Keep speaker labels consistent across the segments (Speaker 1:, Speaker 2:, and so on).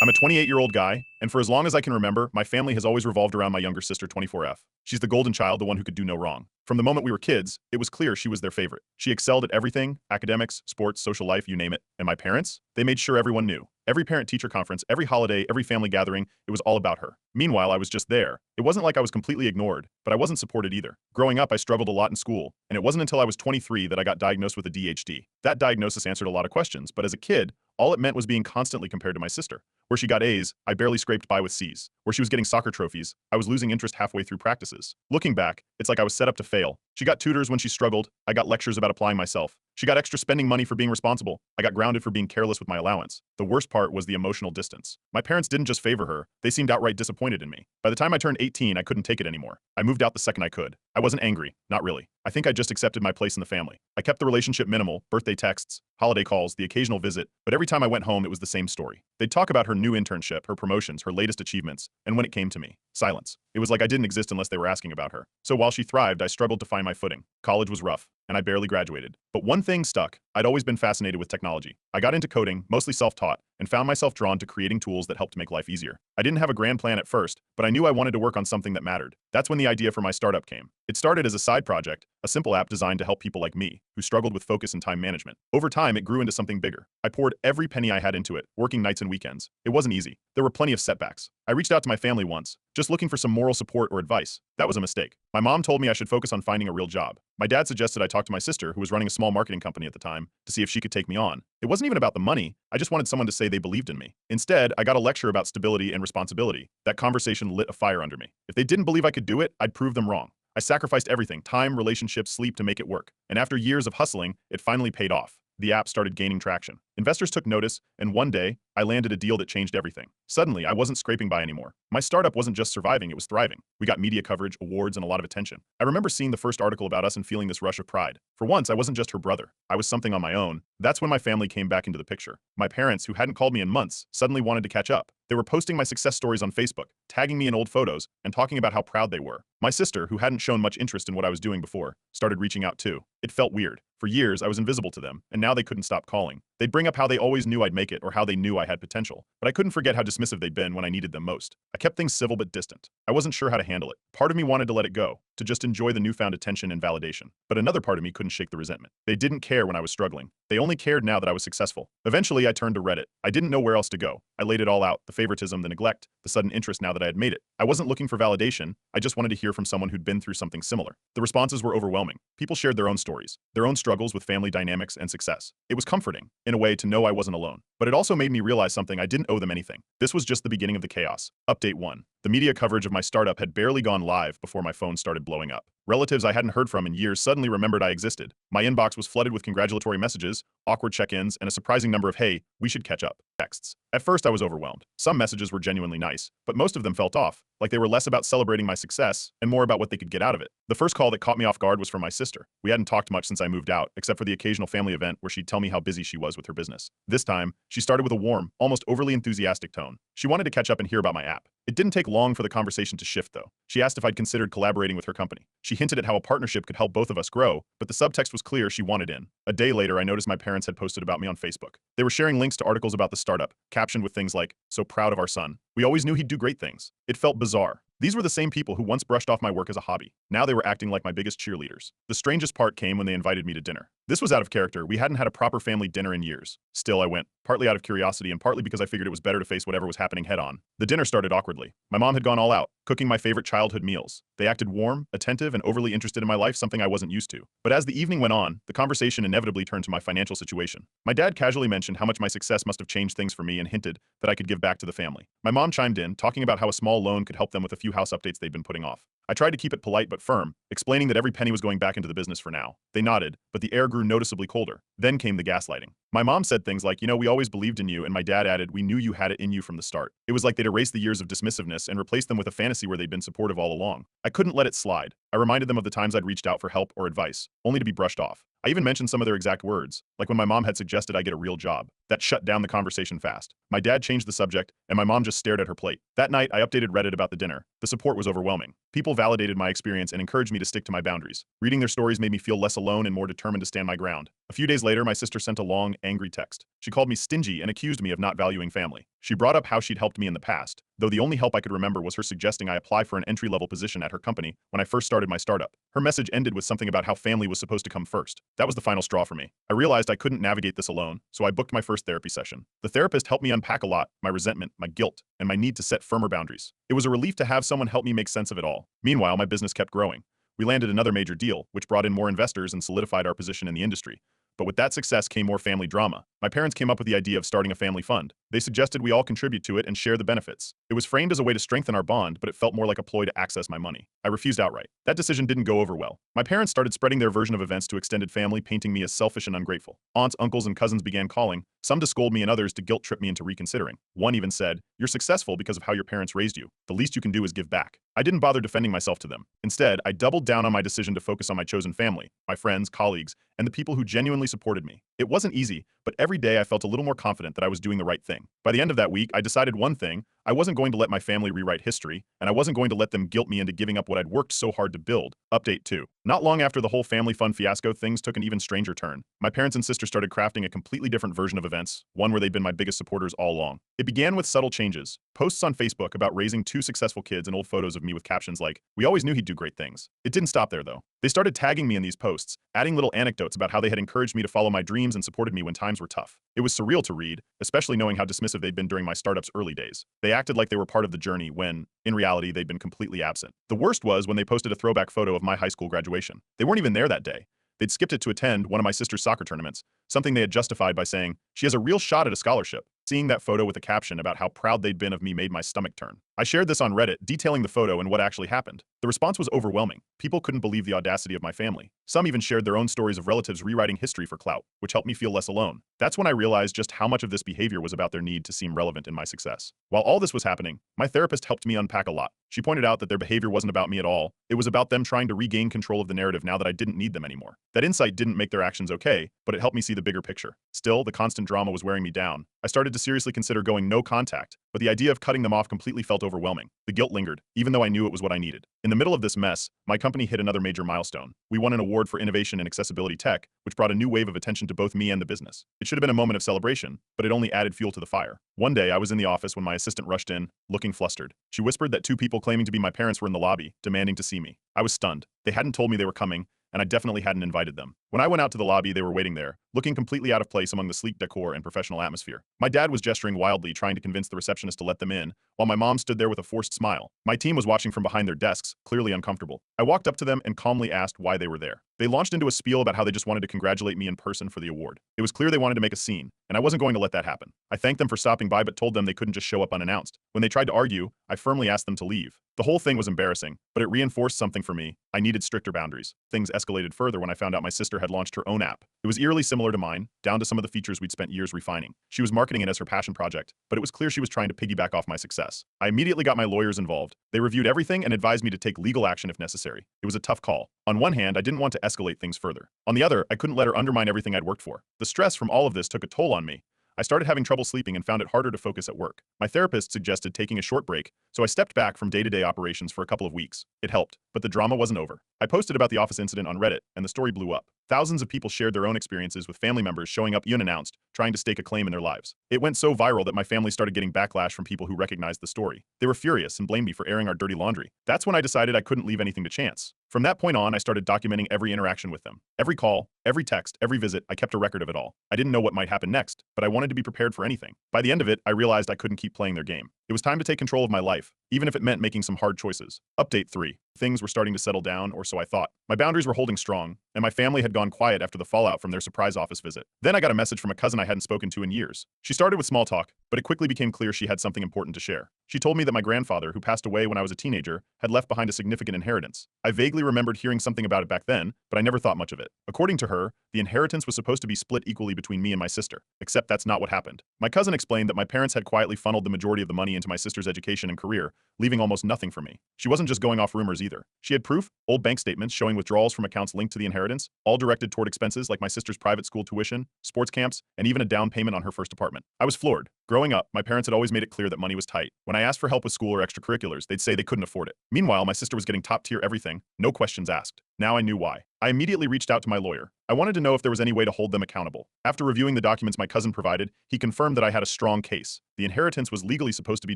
Speaker 1: I'm a 28-year-old guy, and for as long as I can remember, my family has always revolved around my younger sister 24F. She's the golden child, the one who could do no wrong. From the moment we were kids, it was clear she was their favorite. She excelled at everything, academics, sports, social life, you name it. And my parents? They made sure everyone knew. Every parent-teacher conference, every holiday, every family gathering, it was all about her. Meanwhile, I was just there. It wasn't like I was completely ignored, but I wasn't supported either. Growing up, I struggled a lot in school, and it wasn't until I was 23 that I got diagnosed with ADHD. That diagnosis answered a lot of questions, but as a kid, all it meant was being constantly compared to my sister. Where she got A's, I barely scraped by with C's. Where she was getting soccer trophies, I was losing interest halfway through practices. Looking back, it's like I was set up to fail. She got tutors when she struggled. I got lectures about applying myself. She got extra spending money for being responsible. I got grounded for being careless with my allowance. The worst part was the emotional distance. My parents didn't just favor her, they seemed outright disappointed in me. By the time I turned 18, I couldn't take it anymore. I moved out the second I could. I wasn't angry, not really. I think I just accepted my place in the family. I kept the relationship minimal, birthday texts, holiday calls, the occasional visit, but every time I went home, it was the same story. They'd talk about her new internship, her promotions, her latest achievements, and when it came to me, silence. It was like I didn't exist unless they were asking about her. So while she thrived, I struggled to find my footing. College was rough, and I barely graduated. But one thing stuck. I'd always been fascinated with technology. I got into coding, mostly self-taught, and found myself drawn to creating tools that helped make life easier. I didn't have a grand plan at first, but I knew I wanted to work on something that mattered. That's when the idea for my startup came. It started as a side project, a simple app designed to help people like me, who struggled with focus and time management. Over time, it grew into something bigger. I poured every penny I had into it, working nights and weekends. It wasn't easy. There were plenty of setbacks. I reached out to my family once, just looking for some moral support or advice. That was a mistake. My mom told me I should focus on finding a real job. My dad suggested I talk to my sister, who was running a small marketing company at the time, to see if she could take me on. It wasn't even about the money. I just wanted someone to say they believed in me. Instead, I got a lecture about stability and responsibility. That conversation lit a fire under me. If they didn't believe I could do it, I'd prove them wrong. I sacrificed everything, time, relationships, sleep to make it work. And after years of hustling, it finally paid off. The app started gaining traction. Investors took notice, and one day, I landed a deal that changed everything. Suddenly, I wasn't scraping by anymore. My startup wasn't just surviving, it was thriving. We got media coverage, awards, and a lot of attention. I remember seeing the first article about us and feeling this rush of pride. For once, I wasn't just her brother. I was something on my own. That's when my family came back into the picture. My parents, who hadn't called me in months, suddenly wanted to catch up. They were posting my success stories on Facebook, tagging me in old photos, and talking about how proud they were. My sister, who hadn't shown much interest in what I was doing before, started reaching out too. It felt weird. For years, I was invisible to them, and now they couldn't stop calling. They'd bring up how they always knew I'd make it or how they knew I had potential, but I couldn't forget how dismissive they'd been when I needed them most. I kept things civil but distant. I wasn't sure how to handle it. Part of me wanted to let it go, to just enjoy the newfound attention and validation. But another part of me couldn't shake the resentment. They didn't care when I was struggling. They only cared now that I was successful. Eventually, I turned to Reddit. I didn't know where else to go. I laid it all out, the favoritism, the neglect, the sudden interest now that I had made it. I wasn't looking for validation. I just wanted to hear from someone who'd been through something similar. The responses were overwhelming. People shared their own stories, their own struggles with family dynamics and success. It was comforting, in a way, to know I wasn't alone. But it also made me realize something: I didn't owe them anything. This was just the beginning of the chaos. Update 1. The media coverage of my startup had barely gone live before my phone started blowing up. Relatives I hadn't heard from in years suddenly remembered I existed. My inbox was flooded with congratulatory messages, awkward check-ins, and a surprising number of "hey, we should catch up" texts. At first, I was overwhelmed. Some messages were genuinely nice, but most of them felt off, like they were less about celebrating my success and more about what they could get out of it. The first call that caught me off guard was from my sister. We hadn't talked much since I moved out, except for the occasional family event where she'd tell me how busy she was with her business. This time, she started with a warm, almost overly enthusiastic tone. She wanted to catch up and hear about my app. It didn't take long for the conversation to shift, though. She asked if I'd considered collaborating with her company. She hinted at how a partnership could help both of us grow, but the subtext was clear: she wanted in. A day later, I noticed my parents had posted about me on Facebook. They were sharing links to articles about the startup, captioned with things like, "So proud of our son. We always knew he'd do great things." It felt bizarre. These were the same people who once brushed off my work as a hobby. Now they were acting like my biggest cheerleaders. The strangest part came when they invited me to dinner. This was out of character. We hadn't had a proper family dinner in years. Still, I went, partly out of curiosity and partly because I figured it was better to face whatever was happening head on. The dinner started awkwardly. My mom had gone all out, cooking my favorite childhood meals. They acted warm, attentive, and overly interested in my life, something I wasn't used to. But as the evening went on, the conversation inevitably turned to my financial situation. My dad casually mentioned how much my success must have changed things for me and hinted that I could give back to the family. My mom chimed in, talking about how a small loan could help them with a few house updates they'd been putting off. I tried to keep it polite but firm, explaining that every penny was going back into the business for now. They nodded, but the air grew noticeably colder. Then came the gaslighting. My mom said things like, we always believed in you, and my dad added, we knew you had it in you from the start. It was like they'd erased the years of dismissiveness and replaced them with a fantasy where they'd been supportive all along. I couldn't let it slide. I reminded them of the times I'd reached out for help or advice, only to be brushed off. I even mentioned some of their exact words, like when my mom had suggested I get a real job. That shut down the conversation fast. My dad changed the subject, and my mom just stared at her plate. That night, I updated Reddit about the dinner. The support was overwhelming. People validated my experience and encouraged me to stick to my boundaries. Reading their stories made me feel less alone and more determined to stand my ground. A few days later, my sister sent a long, angry text. She called me stingy and accused me of not valuing family. She brought up how she'd helped me in the past, though the only help I could remember was her suggesting I apply for an entry-level position at her company when I first started my startup. Her message ended with something about how family was supposed to come first. That was the final straw for me. I realized I couldn't navigate this alone, so I booked my first therapy session. The therapist helped me unpack a lot: my resentment, my guilt, and my need to set firmer boundaries. It was a relief to have someone help me make sense of it all. Meanwhile, my business kept growing. We landed another major deal, which brought in more investors and solidified our position in the industry. But with that success came more family drama. My parents came up with the idea of starting a family fund. They suggested we all contribute to it and share the benefits. It was framed as a way to strengthen our bond, but it felt more like a ploy to access my money. I refused outright. That decision didn't go over well. My parents started spreading their version of events to extended family, painting me as selfish and ungrateful. Aunts, uncles, and cousins began calling, some to scold me and others to guilt-trip me into reconsidering. One even said, "You're successful because of how your parents raised you. The least you can do is give back." I didn't bother defending myself to them. Instead, I doubled down on my decision to focus on my chosen family, my friends, colleagues, and the people who genuinely supported me. It wasn't easy, but every day I felt a little more confident that I was doing the right thing. By the end of that week, I decided one thing: I wasn't going to let my family rewrite history, and I wasn't going to let them guilt me into giving up what I'd worked so hard to build. Update 2. Not long after the whole family fund fiasco, things took an even stranger turn. My parents and sister started crafting a completely different version of events, one where they'd been my biggest supporters all along. It began with subtle changes. Posts on Facebook about raising 2 successful kids and old photos of me with captions like, "We always knew he'd do great things." It didn't stop there, though. They started tagging me in these posts, adding little anecdotes about how they had encouraged me to follow my dreams and supported me when times were tough. It was surreal to read, especially knowing how dismissive they'd been during my startup's early days. They acted like they were part of the journey when, in reality, they'd been completely absent. The worst was when they posted a throwback photo of my high school graduation. They weren't even there that day. They'd skipped it to attend one of my sister's soccer tournaments, something they had justified by saying, "She has a real shot at a scholarship." Seeing that photo with a caption about how proud they'd been of me made my stomach turn. I shared this on Reddit, detailing the photo and what actually happened. The response was overwhelming. People couldn't believe the audacity of my family. Some even shared their own stories of relatives rewriting history for clout, which helped me feel less alone. That's when I realized just how much of this behavior was about their need to seem relevant in my success. While all this was happening, my therapist helped me unpack a lot. She pointed out that their behavior wasn't about me at all. It was about them trying to regain control of the narrative now that I didn't need them anymore. That insight didn't make their actions okay, but it helped me see the bigger picture. Still, the constant drama was wearing me down. I started to seriously consider going no contact, but the idea of cutting them off completely felt overwhelming. The guilt lingered, even though I knew it was what I needed. In the middle of this mess, my company hit another major milestone. We won an award for innovation in accessibility tech, which brought a new wave of attention to both me and the business. It should have been a moment of celebration, but it only added fuel to the fire. One day, I was in the office when my assistant rushed in, looking flustered. She whispered that 2 people claiming to be my parents were in the lobby, demanding to see me. I was stunned. They hadn't told me they were coming, and I definitely hadn't invited them. When I went out to the lobby, they were waiting there, looking completely out of place among the sleek decor and professional atmosphere. My dad was gesturing wildly, trying to convince the receptionist to let them in, while my mom stood there with a forced smile. My team was watching from behind their desks, clearly uncomfortable. I walked up to them and calmly asked why they were there. They launched into a spiel about how they just wanted to congratulate me in person for the award. It was clear they wanted to make a scene, and I wasn't going to let that happen. I thanked them for stopping by but told them they couldn't just show up unannounced. When they tried to argue, I firmly asked them to leave. The whole thing was embarrassing, but it reinforced something for me. I needed stricter boundaries. Things escalated further when I found out my sister had launched her own app. It was eerily similar to mine, down to some of the features we'd spent years refining. She was marketing it as her passion project, but it was clear she was trying to piggyback off my success. I immediately got my lawyers involved. They reviewed everything and advised me to take legal action if necessary. It was a tough call. On one hand, I didn't want to escalate things further. On the other, I couldn't let her undermine everything I'd worked for. The stress from all of this took a toll on me. I started having trouble sleeping and found it harder to focus at work. My therapist suggested taking a short break, so I stepped back from day-to-day operations for a couple of weeks. It helped, but the drama wasn't over. I posted about the office incident on Reddit, and the story blew up. Thousands of people shared their own experiences with family members showing up unannounced, trying to stake a claim in their lives. It went so viral that my family started getting backlash from people who recognized the story. They were furious and blamed me for airing our dirty laundry. That's when I decided I couldn't leave anything to chance. From that point on, I started documenting every interaction with them. Every call, every text, every visit, I kept a record of it all. I didn't know what might happen next, but I wanted to be prepared for anything. By the end of it, I realized I couldn't keep playing their game. It was time to take control of my life, even if it meant making some hard choices. Update 3. Things were starting to settle down, or so I thought. My boundaries were holding strong, and my family had gone quiet after the fallout from their surprise office visit. Then I got a message from a cousin I hadn't spoken to in years. She started with small talk, but it quickly became clear she had something important to share. She told me that my grandfather, who passed away when I was a teenager, had left behind a significant inheritance. I vaguely remembered hearing something about it back then, but I never thought much of it. According to her, the inheritance was supposed to be split equally between me and my sister, except that's not what happened. My cousin explained that my parents had quietly funneled the majority of the money into my sister's education and career, leaving almost nothing for me. She wasn't just going off rumors either. She had proof, old bank statements showing withdrawals from accounts linked to the inheritance, all directed toward expenses like my sister's private school tuition, sports camps, and even a down payment on her first apartment. I was floored. Growing up, my parents had always made it clear that money was tight. When I asked for help with school or extracurriculars, they'd say they couldn't afford it. Meanwhile, my sister was getting top-tier everything, no questions asked. Now I knew why. I immediately reached out to my lawyer. I wanted to know if there was any way to hold them accountable. After reviewing the documents my cousin provided, he confirmed that I had a strong case. The inheritance was legally supposed to be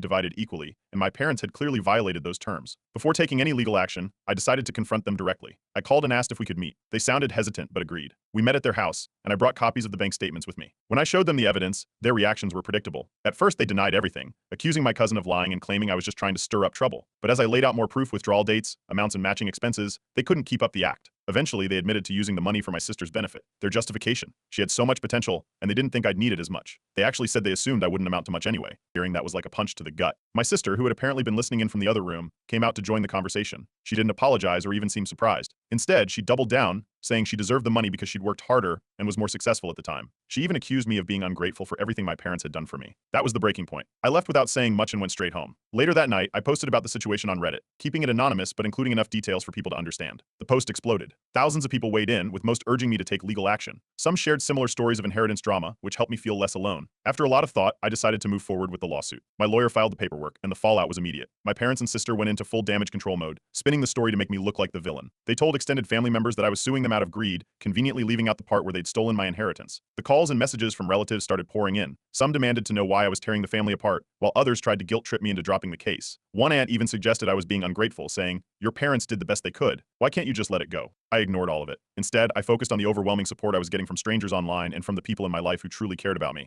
Speaker 1: divided equally, and my parents had clearly violated those terms. Before taking any legal action, I decided to confront them directly. I called and asked if we could meet. They sounded hesitant but agreed. We met at their house, and I brought copies of the bank statements with me. When I showed them the evidence, their reactions were predictable. At first, they denied everything, accusing my cousin of lying and claiming I was just trying to stir up trouble. But as I laid out more proof, withdrawal dates, amounts, and matching expenses, they couldn't keep up the act. Eventually, they admitted to using the money for my sister's benefit. Their justification: she had so much potential, and they didn't think I'd need it as much. They actually said they assumed I wouldn't amount to much anyway. Hearing that was like a punch to the gut. My sister, who had apparently been listening in from the other room, came out to join the conversation. She didn't apologize or even seem surprised. Instead, she doubled down, saying she deserved the money because she'd worked harder and was more successful at the time. She even accused me of being ungrateful for everything my parents had done for me. That was the breaking point. I left without saying much and went straight home. Later that night, I posted about the situation on Reddit, keeping it anonymous but including enough details for people to understand. The post exploded. Thousands of people weighed in, with most urging me to take legal action. Some shared similar stories of inheritance drama, which helped me feel less alone. After a lot of thought, I decided to move forward with the lawsuit. My lawyer filed the paperwork, and the fallout was immediate. My parents and sister went into full damage control mode, spinning the story to make me look like the villain. They told extended family members that I was suing them out of greed, conveniently leaving out the part where they'd stolen my inheritance. The calls and messages from relatives started pouring in. Some demanded to know why I was tearing the family apart, while others tried to guilt trip me into dropping the case. One aunt even suggested I was being ungrateful, saying, "Your parents did the best they could. Why can't you just let it go?" I ignored all of it. Instead, I focused on the overwhelming support I was getting from strangers online and from the people in my life who truly cared about me.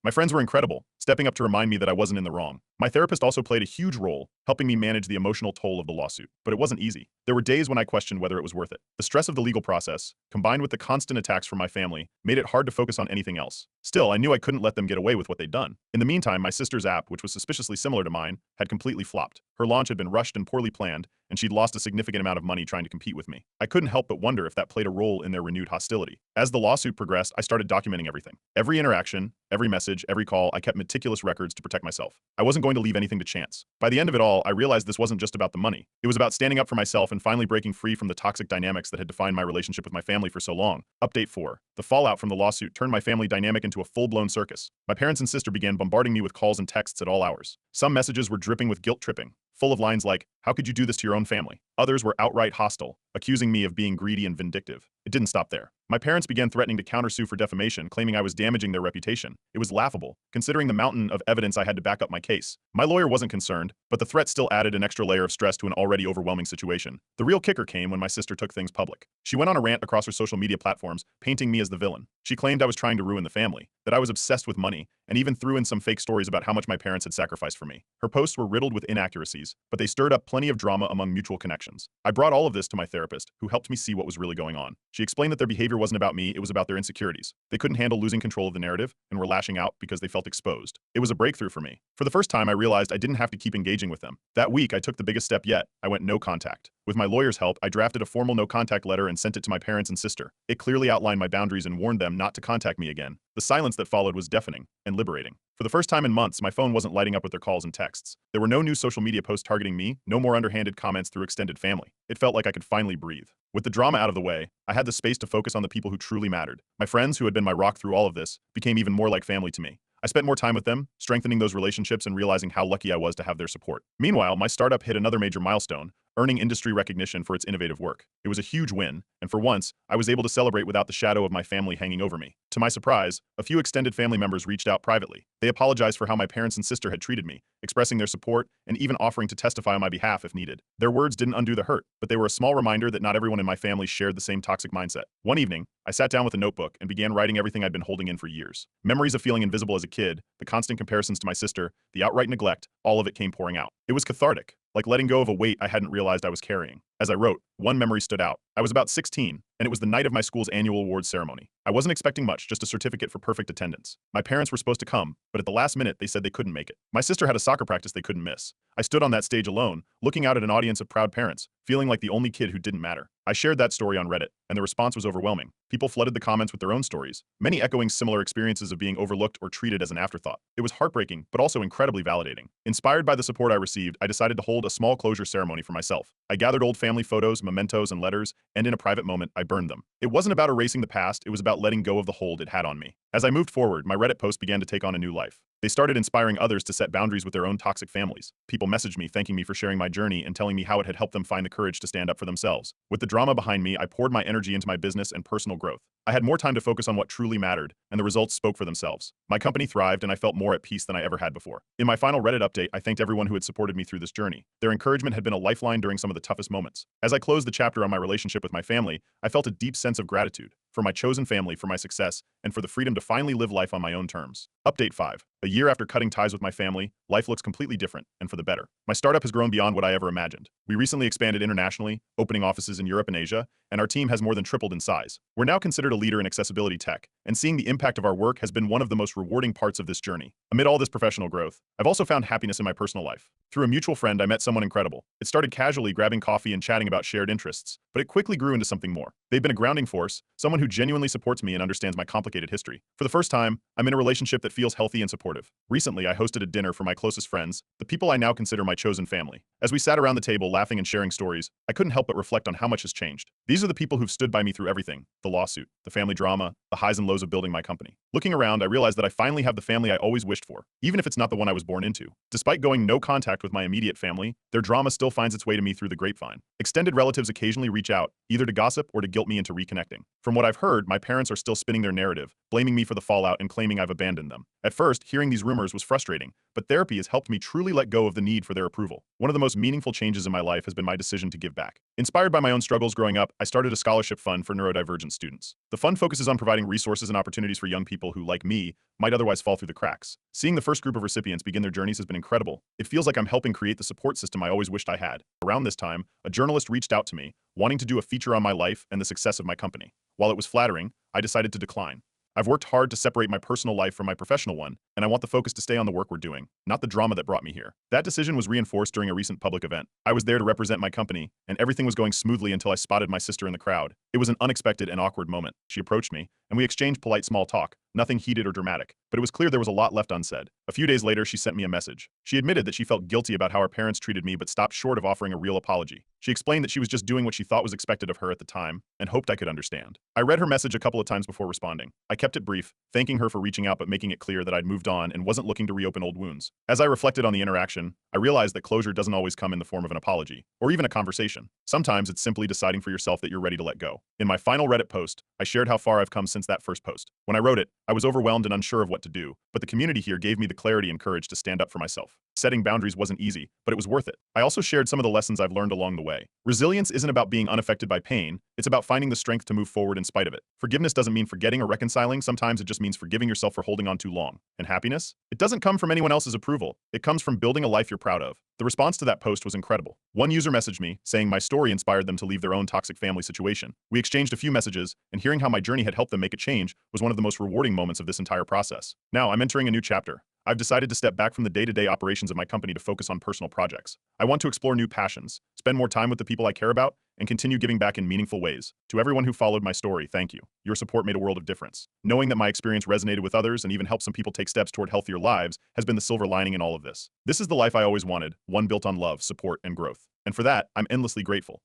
Speaker 1: My friends were incredible, stepping up to remind me that I wasn't in the wrong. My therapist also played a huge role, helping me manage the emotional toll of the lawsuit. But it wasn't easy. There were days when I questioned whether it was worth it. The stress of the legal process, combined with the constant attacks from my family, made it hard to focus on anything else. Still, I knew I couldn't let them get away with what they'd done. In the meantime, my sister's app, which was suspiciously similar to mine, had completely flopped. Her launch had been rushed and poorly planned, and she'd lost a significant amount of money trying to compete with me. I couldn't help but wonder if that played a role in their renewed hostility. As the lawsuit progressed, I started documenting everything. Every interaction, every message, every call, I kept meticulous records to protect myself. I wasn't going to leave anything to chance. By the end of it all, I realized this wasn't just about the money. It was about standing up for myself and finally breaking free from the toxic dynamics that had defined my relationship with my family for so long. Update 4. The fallout from the lawsuit turned my family dynamic into a full-blown circus. My parents and sister began bombarding me with calls and texts at all hours. Some messages were dripping with guilt-tripping, full of lines like, "How could you do this to your own family?" Others were outright hostile, accusing me of being greedy and vindictive. It didn't stop there. My parents began threatening to countersue for defamation, claiming I was damaging their reputation. It was laughable, considering the mountain of evidence I had to back up my case. My lawyer wasn't concerned, but the threat still added an extra layer of stress to an already overwhelming situation. The real kicker came when my sister took things public. She went on a rant across her social media platforms, painting me as the villain. She claimed I was trying to ruin the family, that I was obsessed with money, and even threw in some fake stories about how much my parents had sacrificed for me. Her posts were riddled with inaccuracies, but they stirred up plenty of drama among mutual connections. I brought all of this to my therapist, who helped me see what was really going on. She explained that their behavior wasn't about me, it was about their insecurities. They couldn't handle losing control of the narrative and were lashing out because they felt exposed. It was a breakthrough for me. For the first time, I realized I didn't have to keep engaging with them. That week, I took the biggest step yet. I went no contact. With my lawyer's help, I drafted a formal no-contact letter and sent it to my parents and sister. It clearly outlined my boundaries and warned them not to contact me again. The silence that followed was deafening and liberating. For the first time in months, my phone wasn't lighting up with their calls and texts. There were no new social media posts targeting me, no more underhanded comments through extended family. It felt like I could finally breathe. With the drama out of the way, I had the space to focus on the people who truly mattered. My friends, who had been my rock through all of this, became even more like family to me. I spent more time with them, strengthening those relationships and realizing how lucky I was to have their support. Meanwhile, my startup hit another major milestone, earning industry recognition for its innovative work. It was a huge win, and for once, I was able to celebrate without the shadow of my family hanging over me. To my surprise, a few extended family members reached out privately. They apologized for how my parents and sister had treated me, expressing their support and even offering to testify on my behalf if needed. Their words didn't undo the hurt, but they were a small reminder that not everyone in my family shared the same toxic mindset. One evening, I sat down with a notebook and began writing everything I'd been holding in for years. Memories of feeling invisible as a kid, the constant comparisons to my sister, the outright neglect, all of it came pouring out. It was cathartic, like letting go of a weight I hadn't realized I was carrying. As I wrote, one memory stood out. I was about 16, and it was the night of my school's annual awards ceremony. I wasn't expecting much, just a certificate for perfect attendance. My parents were supposed to come, but at the last minute, they said they couldn't make it. My sister had a soccer practice they couldn't miss. I stood on that stage alone, looking out at an audience of proud parents, feeling like the only kid who didn't matter. I shared that story on Reddit, and the response was overwhelming. People flooded the comments with their own stories, many echoing similar experiences of being overlooked or treated as an afterthought. It was heartbreaking, but also incredibly validating. Inspired by the support I received, I decided to hold a small closure ceremony for myself. I gathered old family photos, mementos, and letters, and in a private moment, I burned them. It wasn't about erasing the past, it was about letting go of the hold it had on me. As I moved forward, my Reddit posts began to take on a new life. They started inspiring others to set boundaries with their own toxic families. People messaged me thanking me for sharing my journey and telling me how it had helped them find the courage to stand up for themselves. With the drama behind me, I poured my energy into my business and personal growth. I had more time to focus on what truly mattered, and the results spoke for themselves. My company thrived, and I felt more at peace than I ever had before. In my final Reddit update, I thanked everyone who had supported me through this journey. Their encouragement had been a lifeline during some of the toughest moments. As I closed the chapter on my relationship with my family, I felt a deep sense of gratitude for my chosen family, for my success, and for the freedom to finally live life on my own terms. Update 5. A year after cutting ties with my family, life looks completely different, and for the better. My startup has grown beyond what I ever imagined. We recently expanded internationally, opening offices in Europe and Asia, and our team has more than tripled in size. We're now considered a leader in accessibility tech, and seeing the impact of our work has been one of the most rewarding parts of this journey. Amid all this professional growth, I've also found happiness in my personal life. Through a mutual friend, I met someone incredible. It started casually, grabbing coffee and chatting about shared interests, but it quickly grew into something more. They've been a grounding force, someone who genuinely supports me and understands my complicated history. For the first time, I'm in a relationship that feels healthy and supportive. Recently, I hosted a dinner for my closest friends, the people I now consider my chosen family. As we sat around the table laughing and sharing stories, I couldn't help but reflect on how much has changed. These are the people who've stood by me through everything: the lawsuit, the family drama, the highs and lows of building my company. Looking around, I realized that I finally have the family I always wished for, even if it's not the one I was born into. Despite going no contact with my immediate family, their drama still finds its way to me through the grapevine. Extended relatives occasionally reach out, either to gossip or to guilt me into reconnecting. From what I've heard, my parents are still spinning their narrative, blaming me for the fallout and claiming I've abandoned them. At first, hearing these rumors was frustrating, but therapy has helped me truly let go of the need for their approval. One of the most meaningful changes in my life has been my decision to give back. Inspired by my own struggles growing up, I started a scholarship fund for neurodivergent students. The fund focuses on providing resources and opportunities for young people who, like me, might otherwise fall through the cracks. Seeing the first group of recipients begin their journeys has been incredible. It feels like I'm helping create the support system I always wished I had. Around this time, a journalist reached out to me, wanting to do a feature on my life and the success of my company. While it was flattering, I decided to decline. I've worked hard to separate my personal life from my professional one, and I want the focus to stay on the work we're doing, not the drama that brought me here. That decision was reinforced during a recent public event. I was there to represent my company, and everything was going smoothly until I spotted my sister in the crowd. It was an unexpected and awkward moment. She approached me, and we exchanged polite small talk, nothing heated or dramatic, but it was clear there was a lot left unsaid. A few days later, she sent me a message. She admitted that she felt guilty about how her parents treated me, but stopped short of offering a real apology. She explained that she was just doing what she thought was expected of her at the time, and hoped I could understand. I read her message a couple of times before responding. I kept it brief, thanking her for reaching out but making it clear that I'd moved on and wasn't looking to reopen old wounds. As I reflected on the interaction, I realized that closure doesn't always come in the form of an apology, or even a conversation. Sometimes it's simply deciding for yourself that you're ready to let go. In my final Reddit post, I shared how far I've come since that first post. When I wrote it, I was overwhelmed and unsure of what to do, but the community here gave me the clarity and courage to stand up for myself. Setting boundaries wasn't easy, but it was worth it. I also shared some of the lessons I've learned along the way. Resilience isn't about being unaffected by pain, it's about finding the strength to move forward in spite of it. Forgiveness doesn't mean forgetting or reconciling, sometimes it just means forgiving yourself for holding on too long. And happiness? It doesn't come from anyone else's approval, it comes from building a life you're proud of. The response to that post was incredible. One user messaged me, saying my story inspired them to leave their own toxic family situation. We exchanged a few messages, and hearing how my journey had helped them make a change was one of the most rewarding moments of this entire process. Now, I'm entering a new chapter. I've decided to step back from the day-to-day operations of my company to focus on personal projects. I want to explore new passions, spend more time with the people I care about, and continue giving back in meaningful ways. To everyone who followed my story, thank you. Your support made a world of difference. Knowing that my experience resonated with others and even helped some people take steps toward healthier lives has been the silver lining in all of this. This is the life I always wanted, one built on love, support, and growth. And for that, I'm endlessly grateful.